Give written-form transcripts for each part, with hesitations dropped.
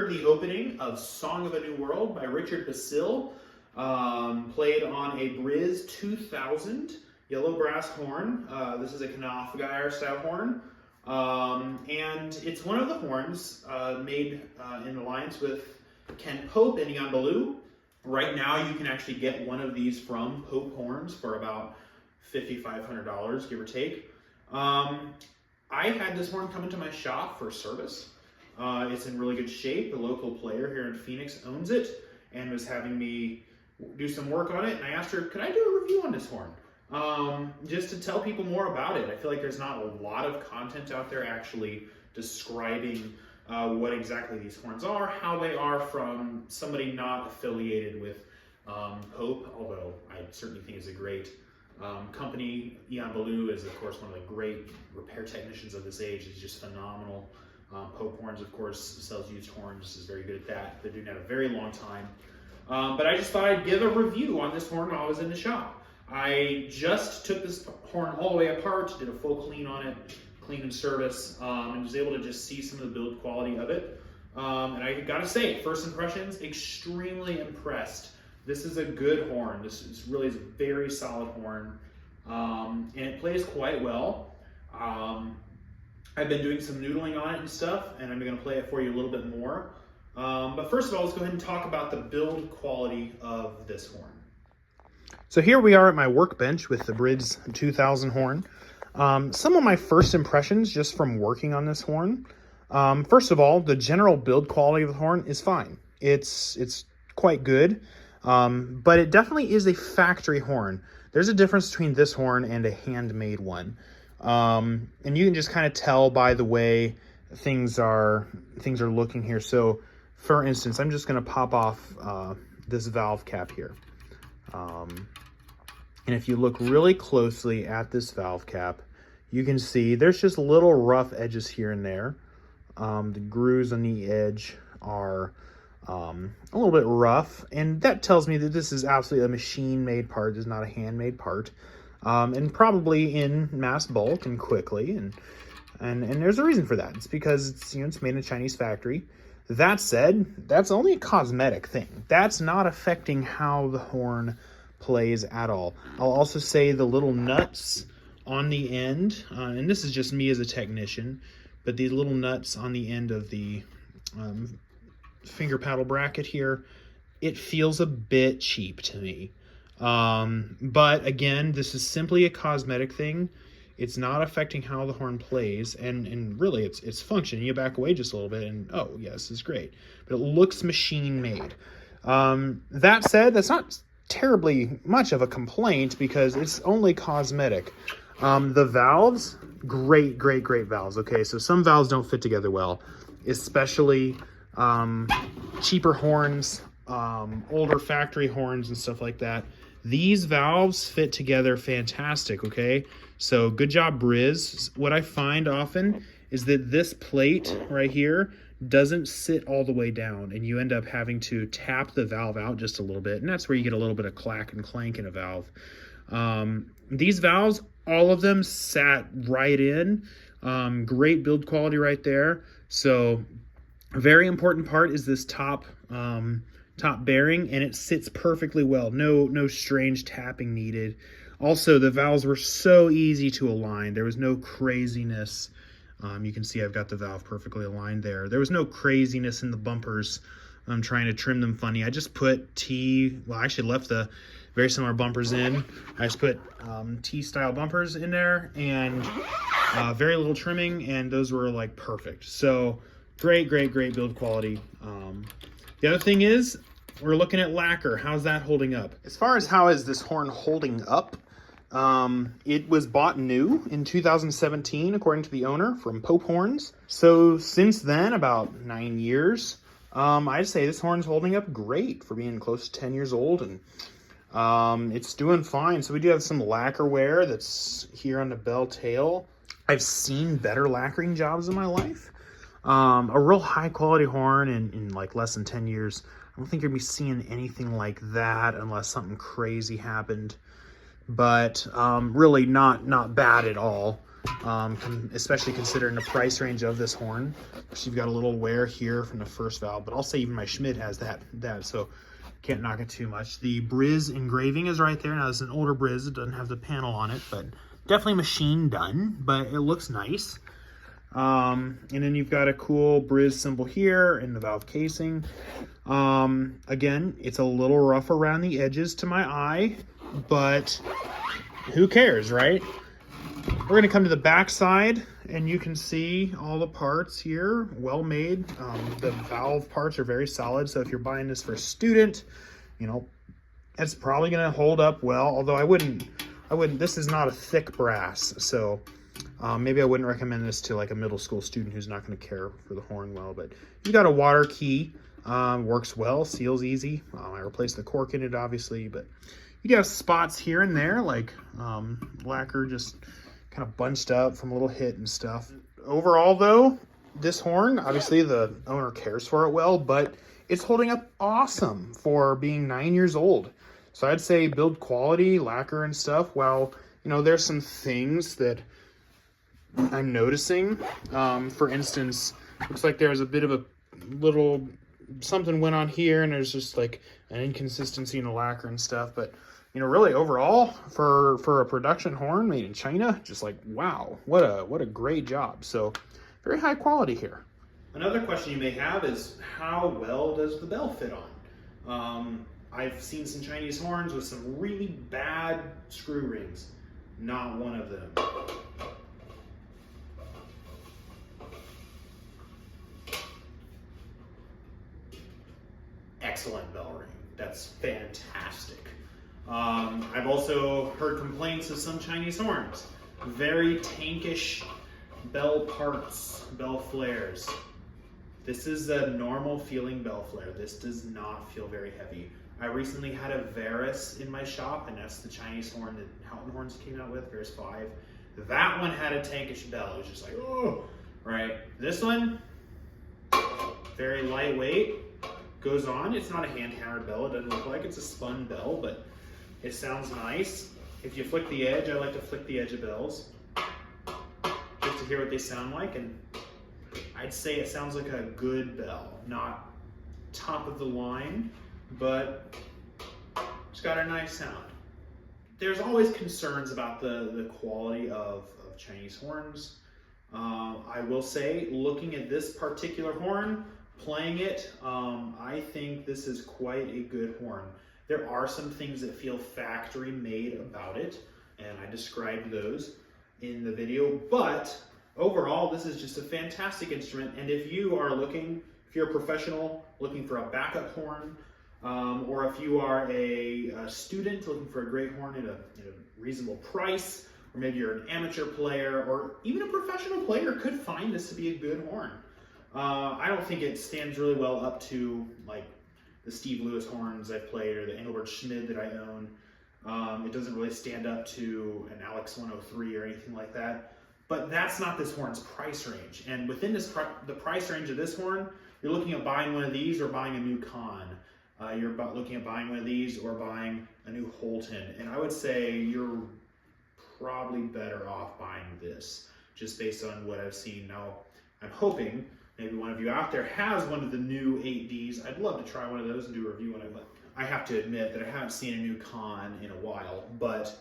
heard the opening of Song of a New World by Richard Basile, played on a Briz 2000 yellow brass horn. This is a Knopfgeier style horn, and it's one of the horns made in alliance with Ken Pope and Ian Ballou. Right now, you can actually get one of these from Pope Horns for about $5,500, give or take. I had this horn come into my shop for service. It's in really good shape. The local player here in Phoenix owns it and was having me do some work on it. And I asked her, could I do a review on this horn? Just to tell people more about it. I feel like there's not a lot of content out there actually describing what exactly these horns are, how they are from somebody not affiliated with Pope, although I certainly think it's a great company. Ian Ballou is, of course, one of the great repair technicians of this age. He's just phenomenal. Pope Horns, of course, sells used horns, is very good at that. They're doing that a very long time. But I just thought I'd give a review on this horn while I was in the shop. I just took this horn all the way apart, did a full clean on it, clean and service, and was able to just see some of the build quality of it. And I gotta say, first impressions, extremely impressed. This is a good horn. This is really a very solid horn, and it plays quite well. I've been doing some noodling on it and stuff, and I'm going to play it for you a little bit more. But first of all, let's go ahead and talk about the build quality of this horn. So here we are at my workbench with the Briz 2000 horn. Some of my first impressions just from working on this horn. First of all, the general build quality of the horn is fine. It's quite good. But it definitely is a factory horn. There's a difference between this horn and a handmade one. And you can just kind of tell by the way things are looking here. So for instance, I'm just going to pop off this valve cap here. And if you look really closely at this valve cap, you can see there's just little rough edges here and there. The grooves on the edge are a little bit rough, and that tells me that this is absolutely a machine-made part. This is not a handmade part, and probably in mass bulk and quickly, and there's a reason for that. It's because it's made in a Chinese factory. That said, that's only a cosmetic thing. That's not affecting how the horn plays at all. I'll also say the little nuts on the end, and this is just me as a technician, but these little nuts on the end of the finger paddle bracket here, it feels a bit cheap to me. But again, this is simply a cosmetic thing. It's not affecting how the horn plays, and really its function. You back away just a little bit and, oh yes, this is great. But it looks machine made. That said, that's not terribly much of a complaint because it's only cosmetic. The valves, great valves. Okay, so some valves don't fit together well, especially cheaper horns, older factory horns and stuff like that. These valves fit together fantastic, okay? So good job, Briz. What I find often is that this plate right here doesn't sit all the way down, and you end up having to tap the valve out just a little bit, and that's where you get a little bit of clack and clank in a valve. These valves, all of them sat right in. Great build quality right there. So a very important part is this top bearing, and it sits perfectly well. No strange tapping needed. Also, the valves were so easy to align. There was no craziness. You can see I've got the valve perfectly aligned there. There was no craziness in the bumpers. I'm trying to trim them funny. I just put I actually left the very similar bumpers in. I just put T-style bumpers in there and very little trimming, and those were like perfect. So great build quality. The other thing is we're looking at lacquer. How's that holding up? As far as how is this horn holding up, it was bought new in 2017, according to the owner, from Pope Horns. So since then, about 9 years, I'd say this horn's holding up great for being close to 10 years old, and it's doing fine. So we do have some lacquer wear that's here on the bell tail. I've seen better lacquering jobs in my life. A real high quality horn in like less than 10 years. I don't think you're gonna be seeing anything like that unless something crazy happened. But really not bad at all. especially considering the price range of this horn. So you've got a little wear here from the first valve, but I'll say even my Schmidt has that, so can't knock it too much. The Briz engraving is right there. Now, this is an older Briz. It doesn't have the panel on it, but definitely machine done, but it looks nice. And then you've got a cool Briz symbol here in the valve casing. Again, it's a little rough around the edges to my eye, but who cares, right? We're going to come to the back side, and you can see all the parts here, well made. The valve parts are very solid, so if you're buying this for a student, you know, it's probably going to hold up well, although I wouldn't, this is not a thick brass, so maybe I wouldn't recommend this to like a middle school student who's not going to care for the horn well. But you got a water key, works well, seals easy. I replaced the cork in it, obviously, but you have spots here and there, like lacquer just kind of bunched up from a little hit and stuff. Overall, though, this horn, obviously the owner cares for it well, but it's holding up awesome for being 9 years old. So I'd say build quality, lacquer and stuff. Well, you know, there's some things that I'm noticing. For instance, looks like there's a bit of a little something went on here, and there's just like an inconsistency in the lacquer and stuff. But you know, really overall for a production horn made in China, just like wow, what a great job. So very high quality here. Another question you may have is, how well does the bell fit on? I've seen some Chinese horns with some really bad screw rings. Not one of them. Excellent bell ring. That's fantastic. I've also heard complaints of some Chinese horns. Very tankish bell parts, bell flares. This is a normal feeling bell flare. This does not feel very heavy. I recently had a Varus in my shop, and that's the Chinese horn that Houghton Horns came out with, Varus 5. That one had a tankish bell. It was just like, oh, right. This one, very lightweight, goes on. It's not a hand-hammered bell. It doesn't look like it's a spun bell, but it sounds nice. If you flick the edge, I like to flick the edge of bells just to hear what they sound like, and I'd say it sounds like a good bell, not top of the line, but it's got a nice sound. There's always concerns about the quality of Chinese horns. I will say, looking at this particular horn, playing it, I think this is quite a good horn. There are some things that feel factory made about it, and I described those in the video, but overall, this is just a fantastic instrument. And if you are looking, if you're a professional looking for a backup horn, or if you are a student looking for a great horn at a reasonable price, or maybe you're an amateur player, or even a professional player could find this to be a good horn. I don't think it stands really well up to like the Steve Lewis horns I've played, or the Engelbert Schmid that I own. It doesn't really stand up to an Alex 103 or anything like that. But that's not this horn's price range. And within this the price range of this horn, you're looking at buying one of these or buying a new Con. You're looking at buying one of these or buying a new Holton. And I would say you're probably better off buying this, just based on what I've seen. Now, I'm hoping maybe one of you out there has one of the new 8Ds. I'd love to try one of those and do a review on it, but I have to admit that I haven't seen a new Con in a while. But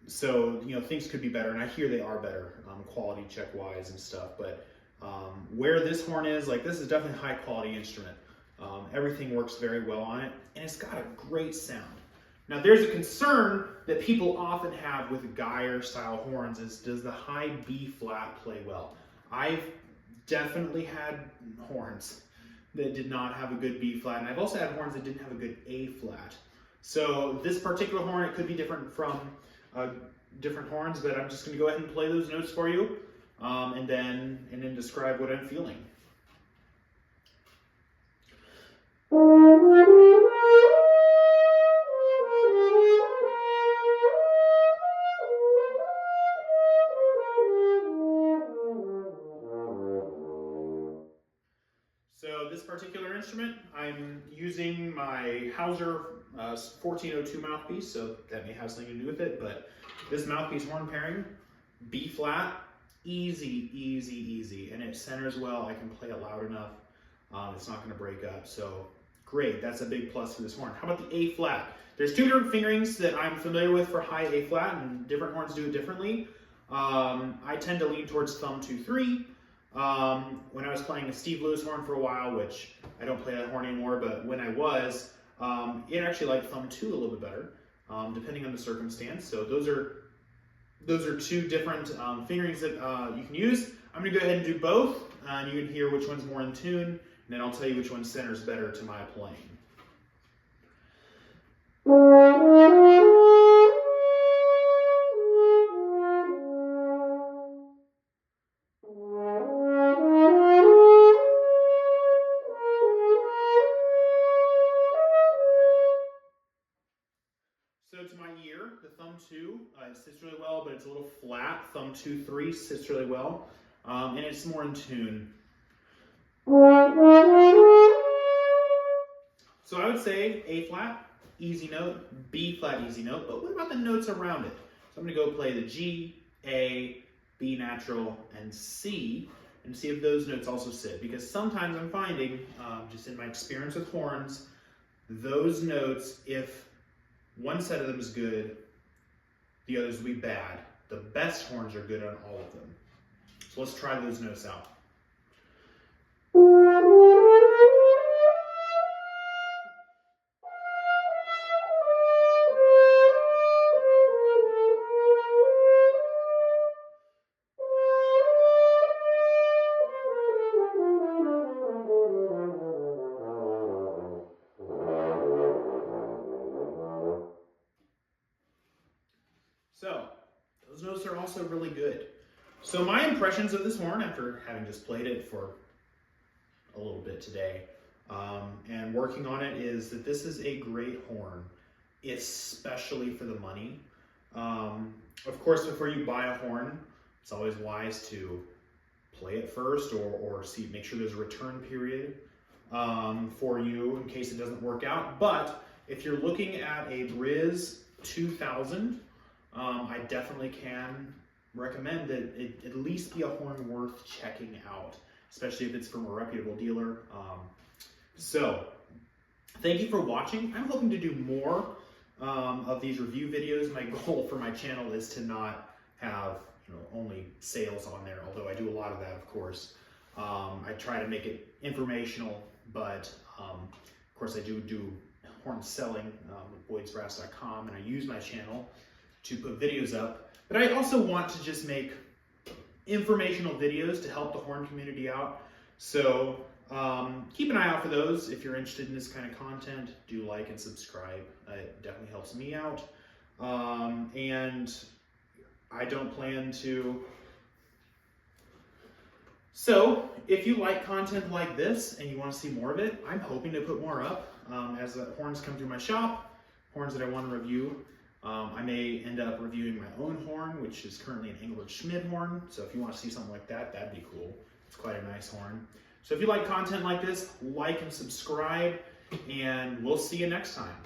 so, you know, things could be better, and I hear they are better, quality check wise and stuff. But where this horn is, like, this is definitely a high quality instrument. Everything works very well on it, and it's got a great sound. Now, there's a concern that people often have with Geyer style horns is, does the high B flat play well? I've definitely had horns that did not have a good B flat, and I've also had horns that didn't have a good A flat. So this particular horn, it could be different from different horns, but I'm just going to go ahead and play those notes for you, and then describe what I'm feeling. So this particular instrument, I'm using my Hauser 1402 mouthpiece, so that may have something to do with it, but this mouthpiece horn pairing B flat, easy, easy, easy. And it centers well. I can play it loud enough. It's not gonna break up. So great, that's a big plus for this horn. How about the A flat? There's two different fingerings that I'm familiar with for high A flat, and different horns do it differently. I tend to lean towards thumb 2-3. When I was playing a Steve Lewis horn for a while, which I don't play that horn anymore, but when I was, it actually liked thumb 2 a little bit better, depending on the circumstance. So those are two different fingerings that you can use. I'm gonna go ahead and do both, and you can hear which one's more in tune, and then I'll tell you which one centers better to my playing. So to my ear, the thumb 2 sits really well, but it's a little flat. Thumb 2-3 sits really well, and it's more in tune. So I would say A flat, easy note, B flat, easy note, but what about the notes around it? So I'm gonna go play the G, A, B natural, and C, and see if those notes also sit, because sometimes I'm finding, just in my experience with horns, those notes, if one set of them is good, the others will be bad. The best horns are good on all of them. So let's try those notes out. So, those notes are also really good. So my impressions of this horn, after having just played it for a little bit today, and working on it, is that this is a great horn, especially for the money. Of course, before you buy a horn, it's always wise to play it first, or make sure there's a return period for you in case it doesn't work out. But if you're looking at a Briz 2000, I definitely can recommend that it at least be a horn worth checking out, especially if it's from a reputable dealer. So thank you for watching. I'm hoping to do more of these review videos. My goal for my channel is to not have only sales on there, although I do a lot of that, of course. I try to make it informational, but of course I do horn selling with boydsbrass.com, and I use my channel to put videos up. But I also want to just make informational videos to help the horn community out. So keep an eye out for those. If you're interested in this kind of content, do like and subscribe. It definitely helps me out. And I don't plan to. So if you like content like this and you want to see more of it, I'm hoping to put more up as the horns come through my shop, horns that I want to review. I may end up reviewing my own horn, which is currently an Engelbert Schmidt horn. So if you want to see something like that, that'd be cool. It's quite a nice horn. So if you like content like this, like and subscribe, and we'll see you next time.